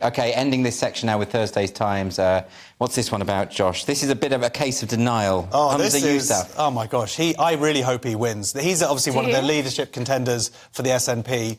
OK, ending this section now with Thursday's Times. What's this one about, Josh? This is a bit of a case of denial. Oh, Humza Yousaf. Oh, my gosh. I really hope he wins. He's obviously one of the leadership contenders for the SNP.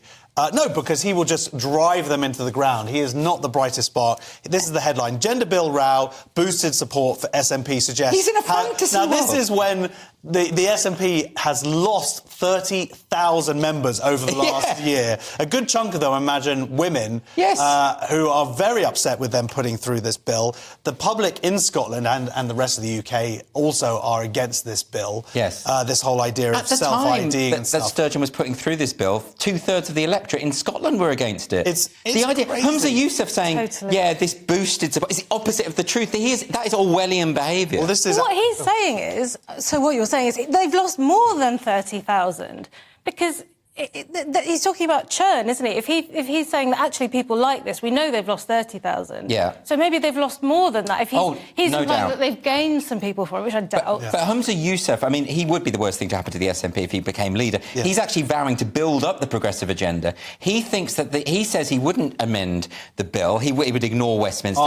No, because he will just drive them into the ground. He is not the brightest spot. This is the headline. Gender bill row, boosted support for SNP suggests... He's in a fantasy Now, world. this is when the SNP has lost 30,000 members over the last year. A good chunk of them, I imagine, women, who are very upset with them putting through this bill. The public in Scotland and the rest of the UK also are against this bill. Yes. This whole idea of self-IDing and stuff. That Sturgeon was putting through this bill, 2/3 of the electorate in Scotland were against it. It's the idea. crazy. Humza Yousaf saying, yeah, this boosted support is the opposite of the truth. That is Orwellian behaviour. Well, this is... What he's saying is, so what you're saying is they've lost more than 30,000 because he's talking about churn, isn't he? If he's saying that actually people like this, we know they've lost 30,000. Yeah. So maybe they've lost more than that. If he's no implying doubt that they've gained some people from it, which I doubt. But Humza Yousaf, I mean, he would be the worst thing to happen to the SNP if he became leader. Yeah. He's actually vowing to build up the progressive agenda. He thinks that he says he wouldn't amend the bill. He would ignore Westminster.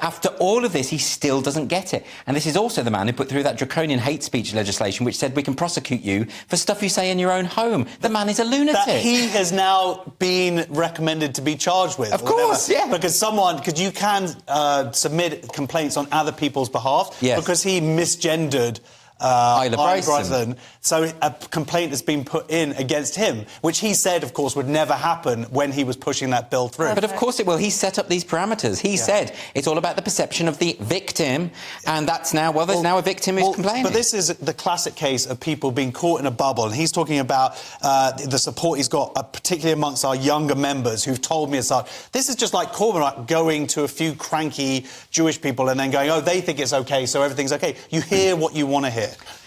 After all of this, he still doesn't get it. And this is also the man who put through that draconian hate speech legislation which said we can prosecute you for stuff you say in your own home. The man is a lunatic. He has now been recommended to be charged with. Of course, yeah. Because you can submit complaints on other people's behalf. Yes. Because he misgendered Isla Bryson. So a complaint has been put in against him, which he said, of course, would never happen when he was pushing that bill through. But of course it will. He set up these parameters. He said it's all about the perception of the victim, and that's now, there's now a victim who's complaining. But this is the classic case of people being caught in a bubble, and he's talking about the support he's got, particularly amongst our younger members who've told me as such. This is just like Corbyn going to a few cranky Jewish people and then going, oh, they think it's OK, so everything's OK. You hear what you want to hear.